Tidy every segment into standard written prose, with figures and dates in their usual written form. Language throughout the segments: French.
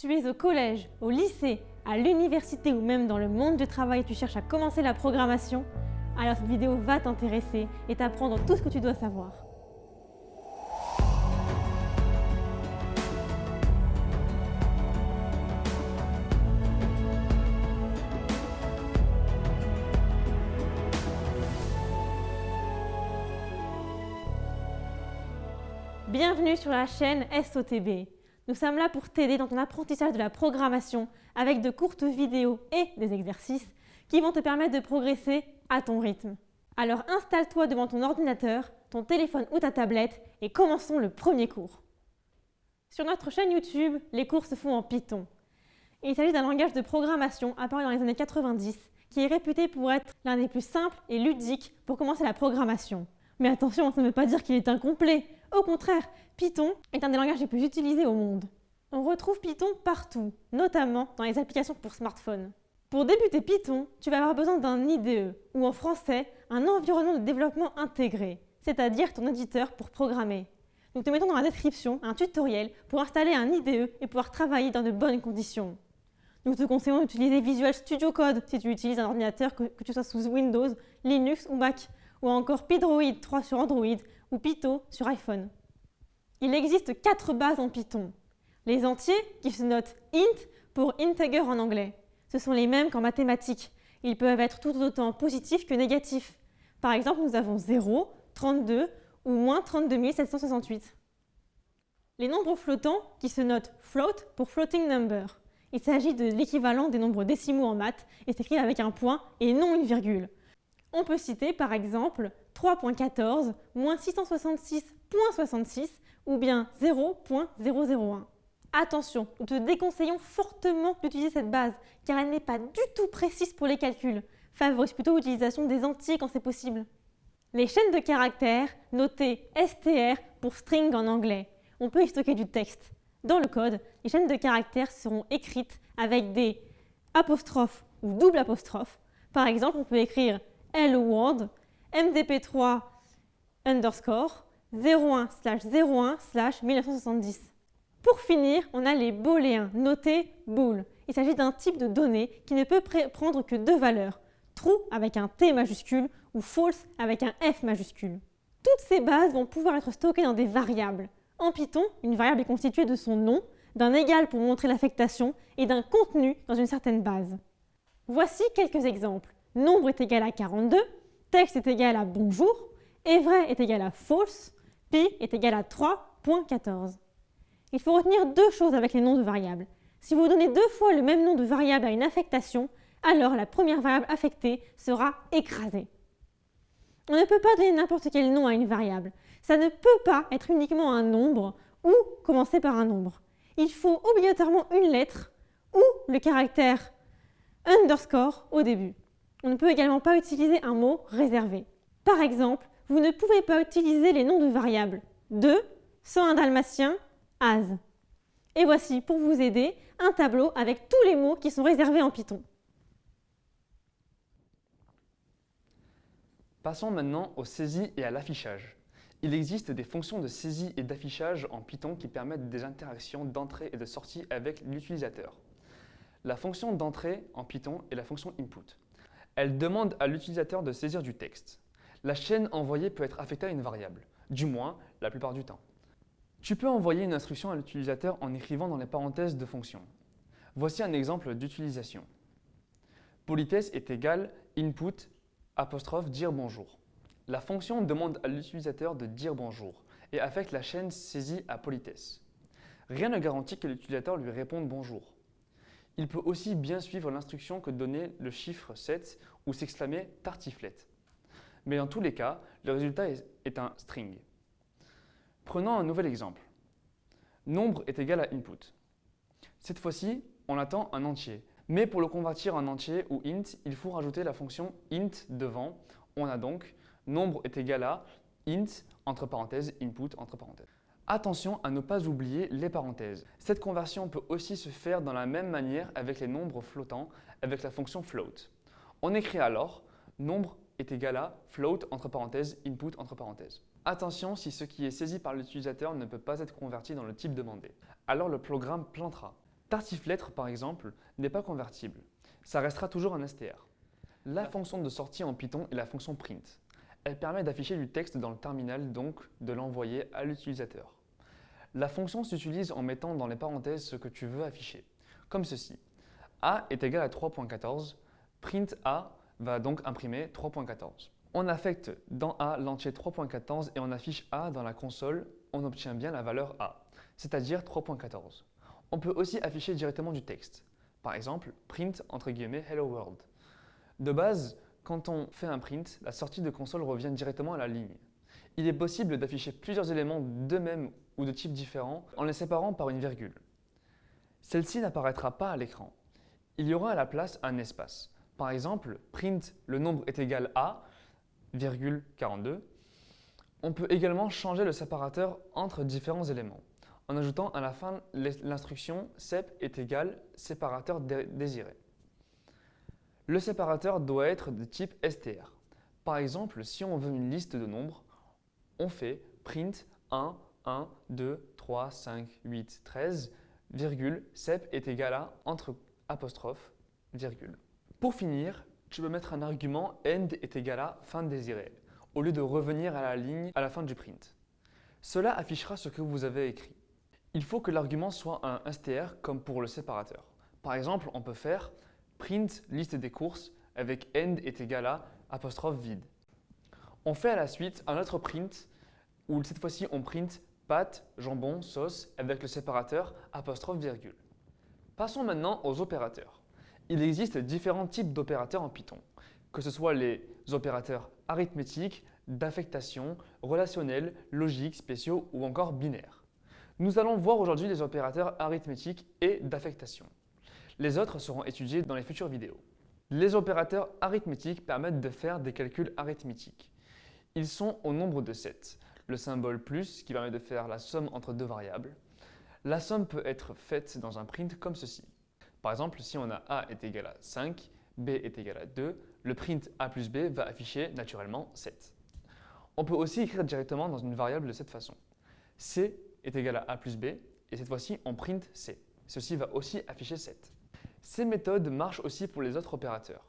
Tu es au collège, au lycée, à l'université ou même dans le monde du travail et tu cherches à commencer la programmation, alors cette vidéo va t'intéresser et t'apprendre tout ce que tu dois savoir. Bienvenue sur la chaîne SOTB. Nous sommes là pour t'aider dans ton apprentissage de la programmation avec de courtes vidéos et des exercices qui vont te permettre de progresser à ton rythme. Alors installe-toi devant ton ordinateur, ton téléphone ou ta tablette et commençons le premier cours. Sur notre chaîne YouTube, les cours se font en Python. Il s'agit d'un langage de programmation apparu dans les années 90 qui est réputé pour être l'un des plus simples et ludiques pour commencer la programmation. Mais attention, ça ne veut pas dire qu'il est incomplet. Au contraire, Python est un des langages les plus utilisés au monde. On retrouve Python partout, notamment dans les applications pour smartphone. Pour débuter Python, tu vas avoir besoin d'un IDE, ou en français, un environnement de développement intégré, c'est-à-dire ton éditeur pour programmer. Nous te mettons dans la description un tutoriel pour installer un IDE et pouvoir travailler dans de bonnes conditions. Nous te conseillons d'utiliser Visual Studio Code si tu utilises un ordinateur que tu sois sous Windows, Linux ou Mac, ou encore Pydroid 3 sur Android ou Python sur iPhone. Il existe 4 bases en Python. Les entiers, qui se notent int pour integer en anglais. Ce sont les mêmes qu'en mathématiques. Ils peuvent être tout autant positifs que négatifs. Par exemple, nous avons 0, 32 ou moins 32 768. Les nombres flottants, qui se notent float pour floating number. Il s'agit de l'équivalent des nombres décimaux en maths et s'écrit avec un point et non une virgule. On peut citer par exemple 3.14 moins 666.66 ou bien 0.001. Attention, nous te déconseillons fortement d'utiliser cette base car elle n'est pas du tout précise pour les calculs. Favorise plutôt l'utilisation des entiers quand c'est possible. Les chaînes de caractères, notées str pour string en anglais. On peut y stocker du texte. Dans le code, les chaînes de caractères seront écrites avec des apostrophes ou double apostrophes. Par exemple, on peut écrire hello world, mdp3 underscore 01/01/1970. Pour finir, on a les booléens, notés bool. Il s'agit d'un type de données qui ne peut prendre que 2 valeurs, true avec un T majuscule ou false avec un F majuscule. Toutes ces bases vont pouvoir être stockées dans des variables. En Python, une variable est constituée de son nom, d'un égal pour montrer l'affectation et d'un contenu dans une certaine base. Voici quelques exemples. Nombre est égal à 42, texte est égal à bonjour, et vrai est égal à false, pi est égal à 3.14. Il faut retenir 2 choses avec les noms de variables. Si vous donnez 2 fois le même nom de variable à une affectation, alors la première variable affectée sera écrasée. On ne peut pas donner n'importe quel nom à une variable. Ça ne peut pas être uniquement un nombre ou commencer par un nombre. Il faut obligatoirement une lettre ou le caractère underscore au début. On ne peut également pas utiliser un mot réservé. Par exemple, vous ne pouvez pas utiliser les noms de variables de, 101 dalmatien, as. Et voici, pour vous aider, un tableau avec tous les mots qui sont réservés en Python. Passons maintenant aux saisies et à l'affichage. Il existe des fonctions de saisie et d'affichage en Python qui permettent des interactions d'entrée et de sortie avec l'utilisateur. La fonction d'entrée en Python est la fonction input. Elle demande à l'utilisateur de saisir du texte. La chaîne envoyée peut être affectée à une variable, du moins la plupart du temps. Tu peux envoyer une instruction à l'utilisateur en écrivant dans les parenthèses de fonction. Voici un exemple d'utilisation. Politesse est égale input apostrophe dire bonjour. La fonction demande à l'utilisateur de dire bonjour et affecte la chaîne saisie à politesse. Rien ne garantit que l'utilisateur lui réponde bonjour. Il peut aussi bien suivre l'instruction que de donner le chiffre 7 ou s'exclamer tartiflette. Mais dans tous les cas, le résultat est un string. Prenons un nouvel exemple. Nombre est égal à input. Cette fois-ci, on attend un entier. Mais pour le convertir en entier ou int, il faut rajouter la fonction int devant. On a donc nombre est égal à int entre parenthèses input entre parenthèses. Attention à ne pas oublier les parenthèses. Cette conversion peut aussi se faire dans la même manière avec les nombres flottants avec la fonction float. On écrit alors nombre est égal à float entre parenthèses input entre parenthèses. Attention si ce qui est saisi par l'utilisateur ne peut pas être converti dans le type demandé. Alors le programme plantera. Tartiflettre, par exemple, n'est pas convertible. Ça restera toujours un str. La fonction de sortie en Python est la fonction print. Elle permet d'afficher du texte dans le terminal, donc de l'envoyer à l'utilisateur. La fonction s'utilise en mettant dans les parenthèses ce que tu veux afficher, comme ceci. A est égal à 3.14, print A va donc imprimer 3.14. On affecte dans A l'entier 3.14 et on affiche A dans la console, on obtient bien la valeur A, c'est-à-dire 3.14. On peut aussi afficher directement du texte. Par exemple, print entre guillemets hello world. De base, quand on fait un print, la sortie de console revient directement à la ligne. Il est possible d'afficher plusieurs éléments de même ou de type différent en les séparant par une virgule. Celle-ci n'apparaîtra pas à l'écran. Il y aura à la place un espace. Par exemple, print le nombre est égal à, 42. On peut également changer le séparateur entre différents éléments en ajoutant à la fin l'instruction sep est égal séparateur désiré. Le séparateur doit être de type str. Par exemple, si on veut une liste de nombres, on fait print 1, 1, 2, 3, 5, 8, 13, virgule, sep est égal à entre apostrophe, virgule. Pour finir, tu peux mettre un argument end est égal à fin désirée, au lieu de revenir à la ligne à la fin du print. Cela affichera ce que vous avez écrit. Il faut que l'argument soit un str comme pour le séparateur. Par exemple, on peut faire print liste des courses avec end est égal à apostrophe vide. On fait à la suite un autre print où cette fois-ci on print pâte, jambon, sauce avec le séparateur apostrophe virgule. Passons maintenant aux opérateurs. Il existe différents types d'opérateurs en Python, que ce soit les opérateurs arithmétiques, d'affectation, relationnels, logiques, spéciaux ou encore binaires. Nous allons voir aujourd'hui les opérateurs arithmétiques et d'affectation. Les autres seront étudiés dans les futures vidéos. Les opérateurs arithmétiques permettent de faire des calculs arithmétiques. Ils sont au nombre de 7. Le symbole plus qui permet de faire la somme entre deux variables. La somme peut être faite dans un print comme ceci. Par exemple, si on a A est égal à 5, B est égal à 2, le print A plus B va afficher naturellement 7. On peut aussi écrire directement dans une variable de cette façon. C est égal à A plus B et cette fois-ci on print C. Ceci va aussi afficher 7. Ces méthodes marchent aussi pour les autres opérateurs.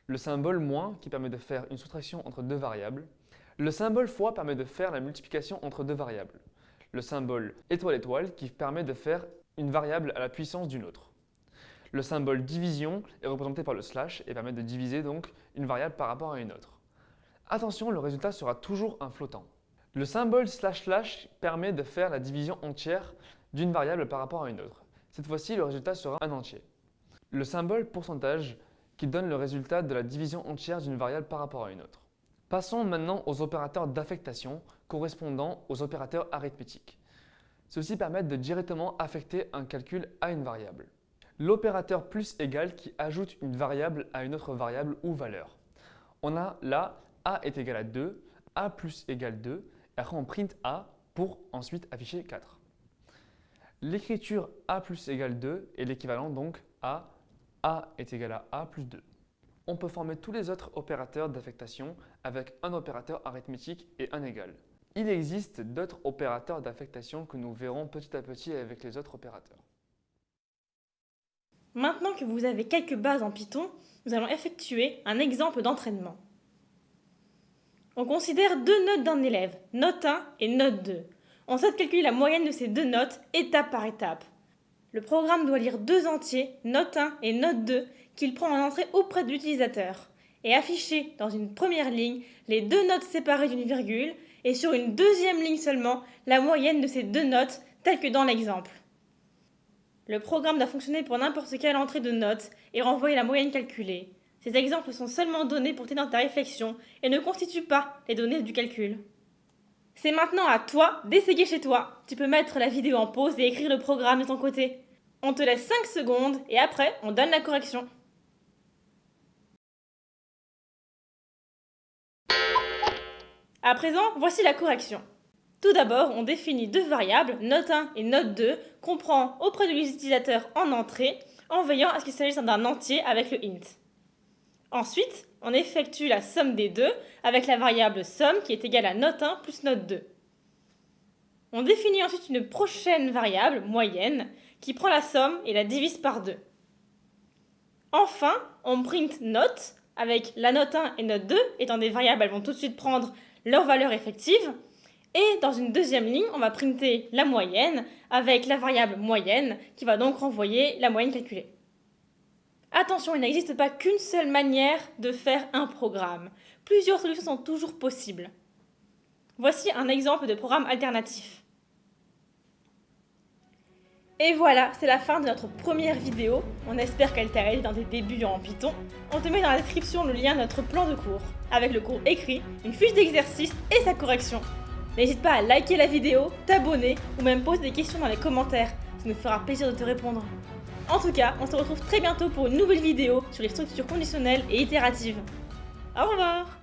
Le symbole moins qui permet de faire une soustraction entre deux variables. Le symbole fois permet de faire la multiplication entre deux variables. Le symbole étoile étoile qui permet de faire une variable à la puissance d'une autre. Le symbole division est représenté par le slash et permet de diviser donc une variable par rapport à une autre. Attention, le résultat sera toujours un flottant. Le symbole slash slash permet de faire la division entière d'une variable par rapport à une autre. Cette fois-ci, le résultat sera un entier. Le symbole pourcentage qui donne le résultat de la division entière d'une variable par rapport à une autre. Passons maintenant aux opérateurs d'affectation correspondant aux opérateurs arithmétiques. Ceux-ci permettent de directement affecter un calcul à une variable. L'opérateur plus égal qui ajoute une variable à une autre variable ou valeur. On a là A est égal à 2, A plus égale 2, et après on print A pour ensuite afficher 4. L'écriture A plus égale 2 est l'équivalent donc à A est égal à A plus 2. On peut former tous les autres opérateurs d'affectation avec un opérateur arithmétique et un égal. Il existe d'autres opérateurs d'affectation que nous verrons petit à petit avec les autres opérateurs. Maintenant que vous avez quelques bases en Python, nous allons effectuer un exemple d'entraînement. On considère deux notes d'un élève, note 1 et note 2. On souhaite calculer la moyenne de ces deux notes étape par étape. Le programme doit lire deux entiers, note 1 et note 2, qu'il prend en entrée auprès de l'utilisateur, et afficher dans une première ligne les deux notes séparées d'une virgule, et sur une deuxième ligne seulement, la moyenne de ces deux notes, telle que dans l'exemple. Le programme doit fonctionner pour n'importe quelle entrée de notes et renvoyer la moyenne calculée. Ces exemples sont seulement donnés pour t'aider dans ta réflexion et ne constituent pas les données du calcul. C'est maintenant à toi d'essayer chez toi. Tu peux mettre la vidéo en pause et écrire le programme de ton côté. On te laisse 5 secondes et après, on donne la correction. À présent, voici la correction. Tout d'abord, on définit deux variables, note 1 et note 2, qu'on prend auprès de l'utilisateur en entrée, en veillant à ce qu'il s'agisse d'un entier avec le int. Ensuite, on effectue la somme des deux avec la variable somme qui est égale à note 1 plus note 2. On définit ensuite une prochaine variable, moyenne, qui prend la somme et la divise par 2. Enfin, on print note avec la note 1 et note 2 étant des variables, elles vont tout de suite prendre leur valeur effective. Et dans une deuxième ligne, on va printer la moyenne avec la variable moyenne qui va donc renvoyer la moyenne calculée. Attention, il n'existe pas qu'une seule manière de faire un programme. Plusieurs solutions sont toujours possibles. Voici un exemple de programme alternatif. Et voilà, c'est la fin de notre première vidéo. On espère qu'elle t'a aidé dans tes débuts en Python. On te met dans la description le lien de notre plan de cours, avec le cours écrit, une fiche d'exercice et sa correction. N'hésite pas à liker la vidéo, t'abonner ou même poser des questions dans les commentaires. Ça nous fera plaisir de te répondre. En tout cas, on se retrouve très bientôt pour une nouvelle vidéo sur les structures conditionnelles et itératives. Au revoir!